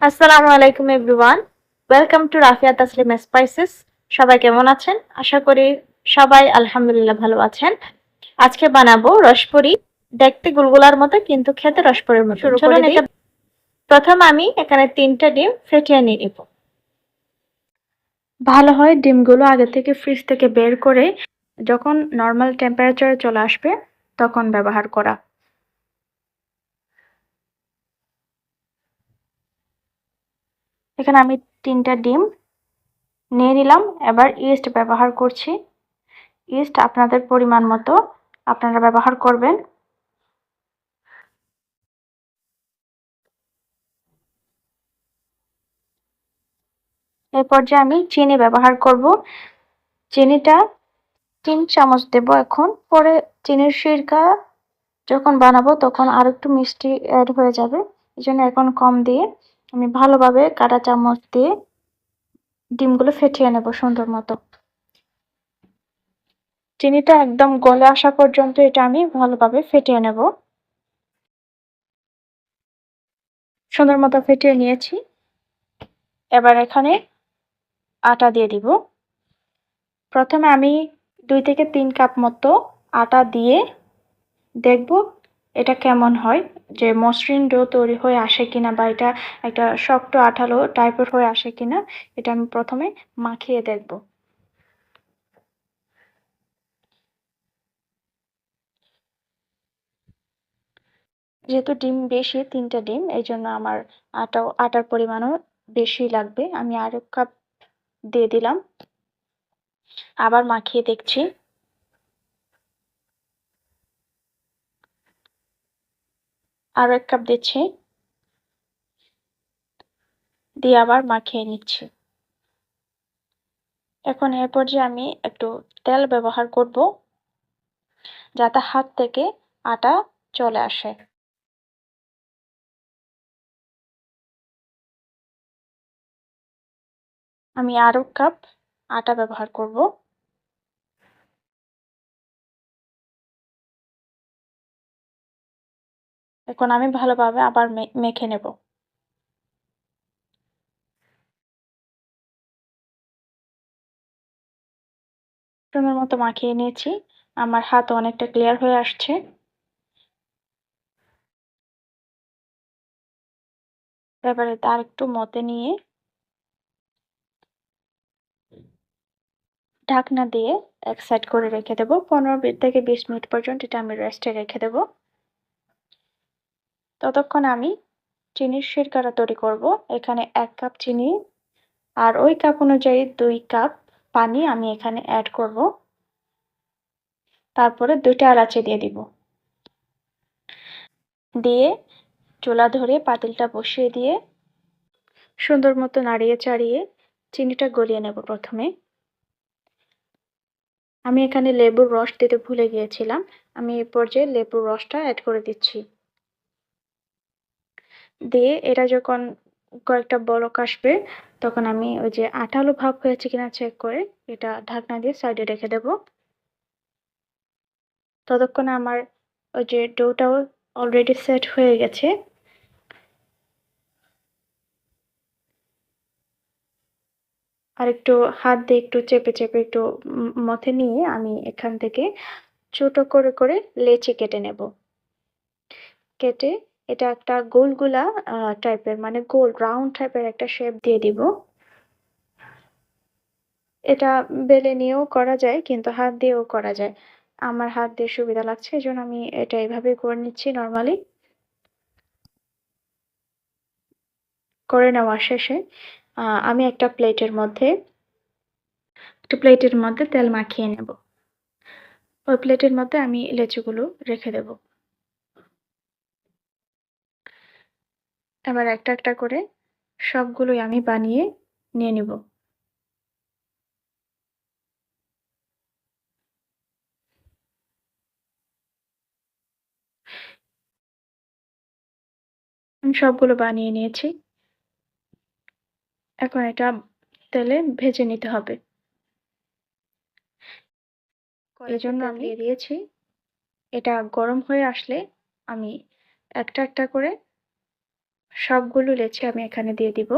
আসসালামু আলাইকুম everyone. Welcome to Rafia Taslim spices. সবাই কেমন আছেন? আশা করি সবাই আলহামদুলিল্লাহ ভালো আছেন। আজকে বানাবো রসপুরি। দেখতে গুলগুলার মতো কিন্তু খেতে রসপুরির মতো। চলুন এটা প্রথম আমি এখানে 3টা ডিম ফেটিয়ে নিয়ে নিব। ভালো হয় ডিমগুলো আগে থেকে ফ্রিজ থেকে বের করে যখন নর্মাল টেম্পারেচারে চলে আসবে তখন ব্যবহার করা। এখানে আমি 3টা ডিম নিয়ে নিলাম। এবার ইস্ট ব্যবহার করছি। ইস্ট আপনাদের পরিমাণ মতো আপনারা ব্যবহার করবেন। এই পর্যায়ে আমি চিনি ব্যবহার করব। চিনিটা 3 চামচ দেব এখন। পরে চিনির সিরকা যখন বানাবো তখন আর একটু মিষ্টি অ্যাড হয়ে যাবে। এজন্য এখন কম দিয়ে আমি ভালোভাবে কাঁটা চামচ দিয়ে ডিমগুলো ফেটিয়ে নেব সুন্দর মতো। চিনিটা একদম গলে আসা পর্যন্ত এটা আমি ভালোভাবে ফেটিয়ে নেব। সুন্দর মতো ফেটিয়ে নিয়েছি। এবার এখানে আটা দিয়ে দিব। প্রথমে আমি 2 থেকে 3 কাপ মতো আটা দিয়ে দেখব এটা কেমন হয়, যে মসৃণ ডো তৈরি হয়ে আসে কিনা বা এটা একটা শক্ত আঠালো টাইপের হয়ে আসে কিনা। এটা আমি প্রথমে মাখিয়ে দেখব। যেহেতু ডিম বেশি, 3টা ডিম, এই জন্য আমার আটার পরিমাণও বেশি লাগবে। আমি আর 1 কাপ দিয়ে দিলাম। আবার মাখিয়ে দেখছি। আরো 1 কাপ দিচ্ছি, দিয়ে আবার মাখিয়ে নিচ্ছি। এখন এর পর্যায়ে আমি একটু তেল ব্যবহার করব যাতে হাত থেকে আটা চলে আসে। আমি আরো কাপ আটা ব্যবহার করব। এখন আমি ভালোভাবে আবার মেখে নেব। সুন্দর মতো মাখিয়ে নিয়েছি। আমার হাত অনেকটা ক্লিয়ার হয়ে আসছে। এবারে তার একটু মতে নিয়ে ঢাকনা দিয়ে এক সাইড করে রেখে দেব। 15 থেকে 20 মিনিট পর্যন্ত এটা আমি রেস্টে রেখে দেব। ততক্ষণ আমি চিনির সিরকাটা তৈরি করব। এখানে 1 কাপ চিনি আর ওই কাপ অনুযায়ী 2 কাপ পানি আমি এখানে অ্যাড করব। তারপরে 2টা এলাচি দিয়ে দিব। দিয়ে চুলা ধরে পাতিলটা বসিয়ে দিয়ে সুন্দর মতো নাড়িয়ে চাড়িয়ে চিনিটা গলিয়ে নেব প্রথমে। আমি এখানে লেবুর রস দিতে ভুলে গিয়েছিলাম। আমি এই পর্যায়ে লেবুর রসটা অ্যাড করে দিচ্ছি। দিয়ে এটা যখন কয়েকটা বলক আসবে তখন আমি ওই যে আঠালো ভাব হয়েছে কিনা চেক করে এটা ঢাকনা দিয়ে সাইডে রেখে দেব। ততক্ষণে আমার ওই যে ডোটাও অলরেডি সেট হয়ে গেছে। আর একটু হাত দিয়ে একটু চেপে চেপে একটু মথে নিয়ে আমি এখান থেকে ছোট করে করে লেচি কেটে নেব। কেটে এটা একটা গোলগুলা টাইপের, মানে গোল রাউন্ড টাইপের একটা শেপ দিয়ে দিব। এটা বেলে নিয়েও করা যায় কিন্তু হাত দিয়েও করা যায়। আমার হাত দিয়ে সুবিধা লাগছে এজন্য আমি এটা এভাবেই করে নিচ্ছি নরমালি। করে নেওয়া শেষে আমি একটা প্লেটের মধ্যে তেল মাখিয়ে নেব। ওই প্লেটের মধ্যে আমি লেচুগুলো রেখে দেব। এবার একটা একটা করে সবগুলোই আমি বানিয়ে নিয়ে নিব। আমি সবগুলো বানিয়ে নিয়েছি। এখন এটা তেলে ভেজে নিতে হবে। এজন্য আমি দিয়ে দিয়েছি। এটা গরম হয়ে আসলে আমি একটা একটা করে সবগুলো লেচি আমি এখানে দিয়ে দিব।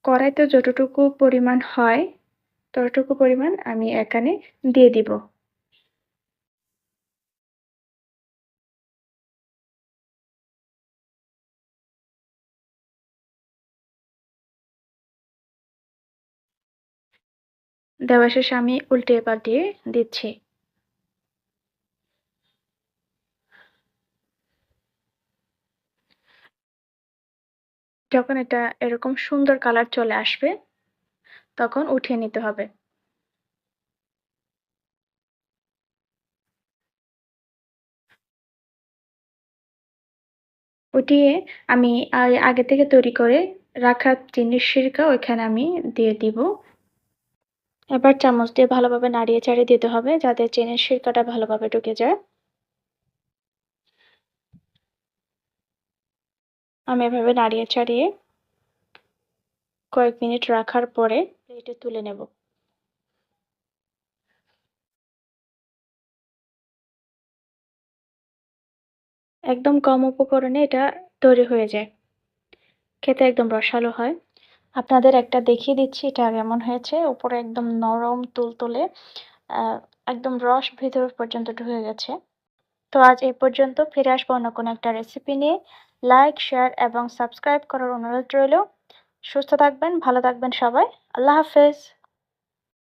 কড়াইতে যতটুকু পরিমাণ হয় ততটুকু পরিমাণ আমি এখানে দিয়ে দিব। দেওয়া শেষে আমি উল্টিয়ে পাল্টিয়ে দিচ্ছি। যখন এটা এরকম সুন্দর কালার চলে আসবে তখন উঠিয়ে নিতে হবে। উঠিয়ে আমি আগে থেকে তৈরি করে রাখা চিনির সিরকা ওইখানে আমি দিয়ে দিব। এবার চামচ দিয়ে ভালোভাবে নাড়িয়ে চাড়িয়ে দিতে হবে যাতে চিনির সিরকাটা ভালোভাবে ঢুকে যায়। আমি এভাবে নাড়িয়ে চাড়িয়ে কয়েক মিনিট রাখার পরে প্লেটে তুলে নেব। একদম কম উপকরণে এটা তৈরি হয়ে যায়। খেতে একদম রসালো হয়। আপনাদের একটা দেখিয়ে দিচ্ছি এটা কেমন হয়েছে। উপরে একদম নরম তুলতুলে আ একদম রস ভেতর পর্যন্ত ঢুকে গেছে। তো আজ এই পর্যন্ত। ফিরে আসবো অন্য কোনো একটা রেসিপি নিয়ে। লাইক, শেয়ার এবং সাবস্ক্রাইব করার অনুরোধ রইলো। সুস্থ থাকবেন, ভালো থাকবেন সবাই। আল্লাহ হাফেজ।